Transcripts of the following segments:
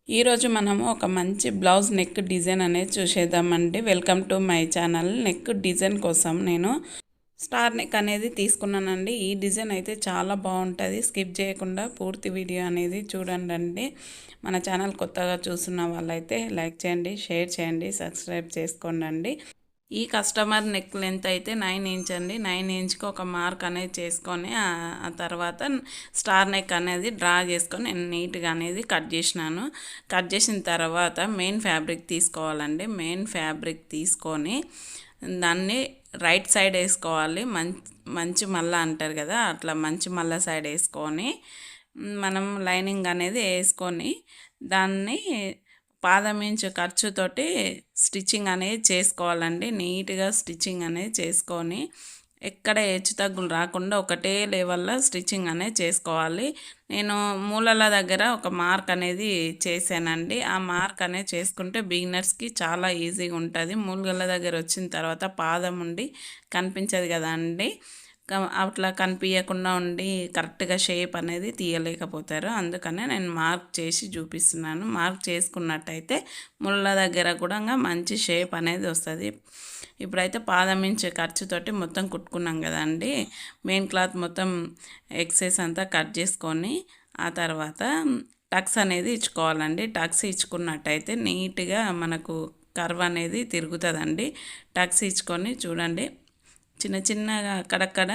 ఈరోజు మనము ఒక మంచి బ్లౌజ్ నెక్ డిజైన్ అనేది చూసేద్దామండి. Welcome to my channel. Neck design కోసం నేను స్టార్ నెక్ అనేది తీసుకున్నానండి. ఈ డిజైన్ అయితే చాలా బాగుంటుంది. స్కిప్ చేయకుండా పూర్తి వీడియో అనేది చూడండి. మన ఛానల్ కొత్తగా చూస్తున్న వాళ్ళైతే లైక్ చేయండి, షేర్ చేయండి, సబ్స్క్రైబ్ చేసుకోండి. ఈ కస్టమర్ నెక్ లెంత్ అయితే 9 ఇంచ్ అండి. 9 ఇంచ్కి ఒక మార్క్ అనేది చేసుకొని ఆ తర్వాత స్టార్ నెక్ అనేది డ్రా చేసుకొని నేను నీట్గా అనేది కట్ చేసినాను. కట్ చేసిన తర్వాత మెయిన్ ఫ్యాబ్రిక్ తీసుకోవాలండి. మెయిన్ ఫ్యాబ్రిక్ తీసుకొని దాన్ని రైట్ సైడ్ వేసుకోవాలి. మంచి మల్ల అంటారు కదా, అట్లా మంచి మల్ల సైడ్ వేసుకొని మనం లైనింగ్ అనేది వేసుకొని దాన్ని పాదం ఇంచు ఖర్చుతోటి స్టిచ్చింగ్ అనేది చేసుకోవాలండి. నీట్గా స్టిచ్చింగ్ అనేది చేసుకొని ఎక్కడ హెచ్చు తగ్గులు రాకుండా ఒకటే లెవెల్లో స్టిచ్చింగ్ అనేది చేసుకోవాలి. నేను మూలల దగ్గర ఒక మార్క్ అనేది చేశానండి. ఆ మార్క్ అనేది చేసుకుంటే బిగినర్స్కి చాలా ఈజీగా ఉంటుంది. మూలల దగ్గర వచ్చిన తర్వాత పాదం ఉండి కనిపించదు కదా అండి, అట్లా కనిపించకుండా ఉండి కరెక్ట్గా షేప్ అనేది తీయలేకపోతారు. అందుకనే నేను మార్క్ చేసి చూపిస్తున్నాను. మార్క్ చేసుకున్నట్టయితే ముళ్ళ దగ్గర కూడా మంచి షేప్ అనేది వస్తుంది. ఇప్పుడైతే పాదం ఇంచు ఖర్చుతోటి మొత్తం కుట్టుకున్నాం కదండి. మెయిన్ క్లాత్ మొత్తం ఎక్సెస్ అంతా కట్ చేసుకొని ఆ తర్వాత టక్స్ అనేది ఇచ్చుకోవాలండి. టక్స్ ఇచ్చుకున్నట్టయితే నీట్గా మనకు కర్వ్ అనేది తిరుగుతుందండి. టక్స్ ఇచ్చుకొని చూడండి, చిన్న చిన్నగా అక్కడక్కడ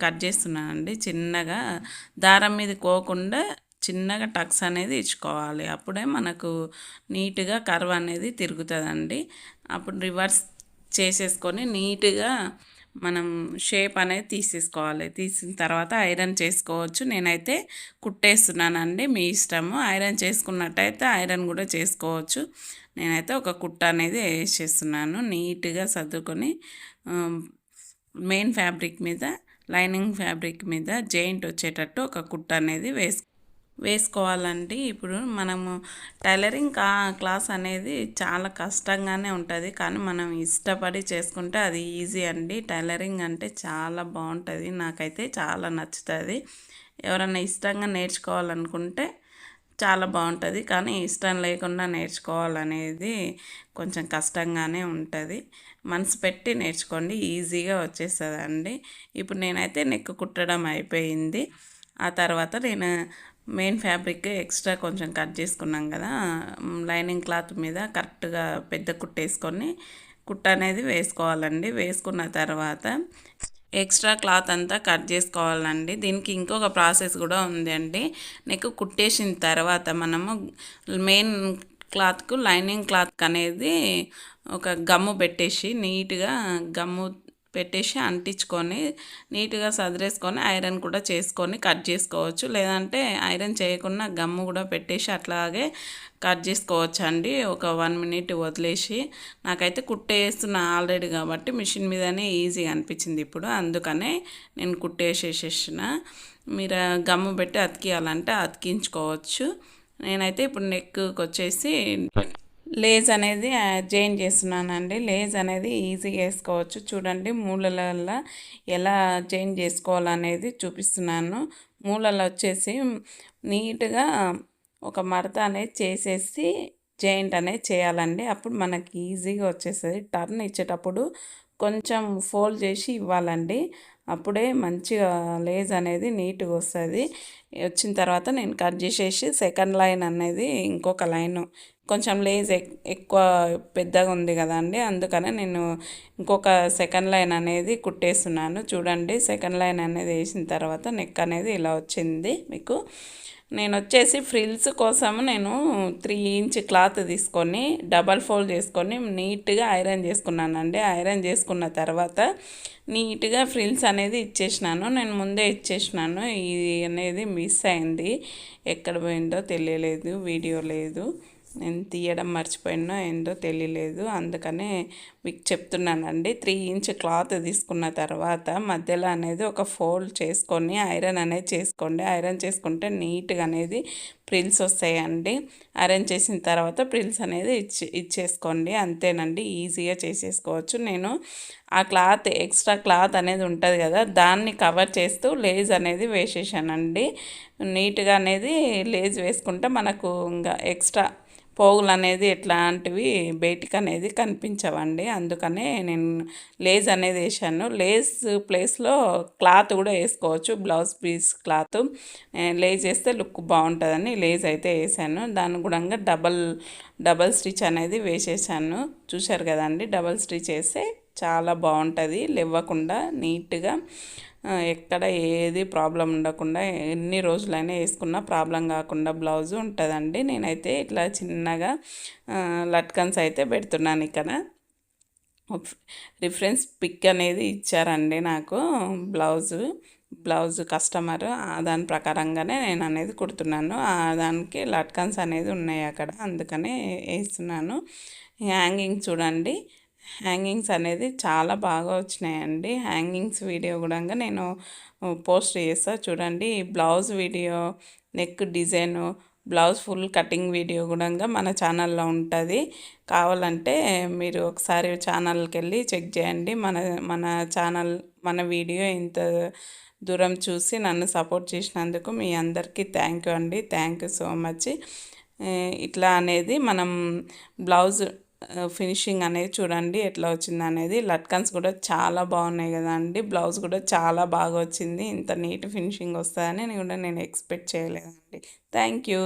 కట్ చేస్తున్నానండి. చిన్నగా దారం మీద కోకుండా చిన్నగా టక్స్ అనేది ఇచ్చుకోవాలి. అప్పుడే మనకు నీట్గా కర్వ్ అనేది తిరుగుతుందండి. అప్పుడు రివర్స్ చేసేసుకొని నీట్గా మనం షేప్ అనేది తీసేసుకోవాలి. తీసిన తర్వాత ఐరన్ చేసుకోవచ్చు. నేనైతే కుట్టేస్తున్నానండి, మీ ఇష్టము. ఐరన్ చేసుకున్నట్టయితే ఐరన్ కూడా చేసుకోవచ్చు. నేనైతే ఒక కుట్ట అనేది వేసేస్తున్నాను. నీట్గా సర్దుకొని మెయిన్ ఫ్యాబ్రిక్ మీద, లైనింగ్ ఫ్యాబ్రిక్ మీద జాయింట్ వచ్చేటట్టు ఒక కుట్ట అనేది వేసుకోవాలండి. ఇప్పుడు మనము టైలరింగ్ క్లాస్ అనేది చాలా కష్టంగానే ఉంటుంది, కానీ మనం ఇష్టపడి చేసుకుంటే అది ఈజీ అండి. టైలరింగ్ అంటే చాలా బాగుంటుంది, నాకైతే చాలా నచ్చుతుంది. ఎవరైనా ఇష్టంగా నేర్చుకోవాలనుకుంటే చాలా బాగుంటుంది, కానీ ఇష్టం లేకుండా నేర్చుకోవాలనేది కొంచెం కష్టంగానే ఉంటుంది. మనసు పెట్టి నేర్చుకోండి, ఈజీగా వచ్చేస్తుందండి. ఇప్పుడు నేనైతే నెక్ కుట్టడం అయిపోయింది. ఆ తర్వాత నేను మెయిన్ ఫ్యాబ్రిక్ ఎక్స్ట్రా కొంచెం కట్ చేసుకున్నాం కదా, లైనింగ్ క్లాత్ మీద కరెక్ట్గా పెద్ద కుట్టేసుకొని కుట్ట అనేది వేసుకోవాలండి. వేసుకున్న తర్వాత ఎక్స్ట్రా క్లాత్ అంతా కట్ చేసుకోవాలండి. దీనికి ఇంకొక ప్రాసెస్ కూడా ఉందండి. నెక్ కుట్టేసిన తర్వాత మనము మెయిన్ క్లాత్కు లైనింగ్ క్లాత్ అనేది ఒక గమ్ము పెట్టేసి నీట్గా గమ్ము పెట్టేసి అంటించుకొని నీట్గా సదిరేసుకొని ఐరన్ కూడా చేసుకొని కట్ చేసుకోవచ్చు. లేదంటే ఐరన్ చేయకుండా గమ్ము కూడా పెట్టేసి అట్లాగే కట్ చేసుకోవచ్చు అండి. ఒక 1 మినిట్ వదిలేసి, నాకైతే కుట్టేస్తున్నా ఆల్రెడీ కాబట్టి మిషన్ మీదనే ఈజీగా అనిపించింది ఇప్పుడు, అందుకనే నేను కుట్టేసేసేసిన. మీరు గమ్ము పెట్టి అతికియాలంటే అతికించుకోవచ్చు. నేనైతే ఇప్పుడు నెక్కి వచ్చేసి లేస్ అనేది జాయిన్ చేస్తున్నానండి. లేస్ అనేది ఈజీగా వేసుకోవచ్చు. చూడండి, మూలలలో ఎలా జాయిన్ చేసుకోవాలనేది చూపిస్తున్నాను. మూలలో వచ్చేసి నీట్గా ఒక మడత అనేది చేసేసి జాయింట్ అనేది చేయాలండి. అప్పుడు మనకి ఈజీగా వచ్చేస్తుంది. టర్న్ ఇచ్చేటప్పుడు కొంచెం ఫోల్డ్ చేసి ఇవ్వాలండి. అప్పుడే మంచిగా లేస్ అనేది నీట్గా వస్తుంది. వచ్చిన తర్వాత నేను కట్ చేసేసి సెకండ్ లైన్ అనేది ఇంకొక లైన్, కొంచెం లేస్ ఎక్కువ పెద్దగా ఉంది కదండి, అందుకనే నేను ఇంకొక సెకండ్ లైన్ అనేది కుట్టేస్తున్నాను. చూడండి, సెకండ్ లైన్ అనేది వేసిన తర్వాత నెక్ అనేది ఇలా వచ్చింది మీకు. నేను వచ్చేసి ఫ్రిల్స్ కోసం నేను 3 ఇంచ్ క్లాత్ తీసుకొని డబల్ ఫోల్డ్ చేసుకొని నీట్గా ఐరన్ చేసుకున్నానండి. ఐరన్ చేసుకున్న తర్వాత నీట్గా ఫ్రిల్స్ అనేది ఇచ్చేసినాను. నేను ముందే ఇచ్చేసినాను. ఇది అనేది మిస్ అయింది, ఎక్కడ పోయిందో తెలియలేదు, వీడియో లేదు. నేను తీయడం మర్చిపోయినా ఏందో తెలియలేదు, అందుకనే మీకు చెప్తున్నానండి. 3 ఇంచ్ క్లాత్ తీసుకున్న తర్వాత మధ్యలో అనేది ఒక ఫోల్డ్ చేసుకొని ఐరన్ అనేది చేసుకోండి. ఐరన్ చేసుకుంటే నీట్గా అనేది ప్రిల్స్ వస్తాయండి. ఐరన్ చేసిన తర్వాత ప్రిల్స్ అనేది ఇచ్చేసుకోండి. అంతేనండి, ఈజీగా చేసేసుకోవచ్చు. నేను ఆ క్లాత్ ఎక్స్ట్రా క్లాత్ అనేది ఉంటుంది కదా, దాన్ని కవర్ చేస్తూ లేజ్ అనేది వేసేసానండి. నీట్గా అనేది లేజ్ వేసుకుంటే మనకు ఇంకా ఎక్స్ట్రా పోగులు అనేది ఎట్లాంటివి బయటికి అనేది కనిపించవండి. అందుకనే నేను లేస్ అనేది వేసాను. లేస్ ప్లేస్లో క్లాత్ కూడా వేసుకోవచ్చు, బ్లౌజ్ పీస్ క్లాత్. లేస్ వేస్తే లుక్ బాగుంటుందని లేస్ అయితే వేసాను. దాని కూడా డబల్ స్టిచ్ అనేది వేసేసాను. చూశారు కదండి, డబల్ స్టిచ్ వేస్తే చాలా బాగుంటుంది, లేవ్వకుండా నీట్గా ఎక్కడ ఏది ప్రాబ్లం ఉండకుండా ఎన్ని రోజులైనా వేసుకున్నా ప్రాబ్లం కాకుండా బ్లౌజ్ ఉంటుందండి. నేనైతే ఇట్లా చిన్నగా లట్కన్స్ అయితే పెడుతున్నాను. ఇక్కడ రిఫరెన్స్ పిక్ అనేది ఇచ్చారండి నాకు బ్లౌజ్ కస్టమర్, దాని ప్రకారంగానే నేను అనేది కుడుతున్నాను. దానికి లట్కన్స్ అనేది ఉన్నాయి అక్కడ, అందుకనే వేస్తున్నాను. హ్యాంగింగ్ చూడండి, హ్యాంగింగ్స్ అనేది చాలా బాగా వచ్చినాయండి. హ్యాంగింగ్స్ వీడియో కూడా నేను పోస్ట్ చేస్తా చూడండి. Blouse video, neck design, blouse full cutting video కూడా మన ఛానల్లో ఉంటుంది. కావాలంటే మీరు ఒకసారి ఛానల్కి వెళ్ళి చెక్ చేయండి. మన ఛానల్, మన వీడియో ఇంత దూరం చూసి నన్ను సపోర్ట్ చేసినందుకు మీ అందరికీ థ్యాంక్ యూ అండి. Thank you so much. ఇట్లా అనేది మనం బ్లౌజ్ ఫినిషింగ్ అనేది చూడండి ఎట్లా వచ్చింది అనేది. లట్కన్స్ కూడా చాలా బాగున్నాయి కదా అండి. బ్లౌజ్ కూడా చాలా బాగా వచ్చింది. ఇంత నీట్ ఫినిషింగ్ వస్తుందని నేను ఎక్స్పెక్ట్ చేయలేదండి. Thank you.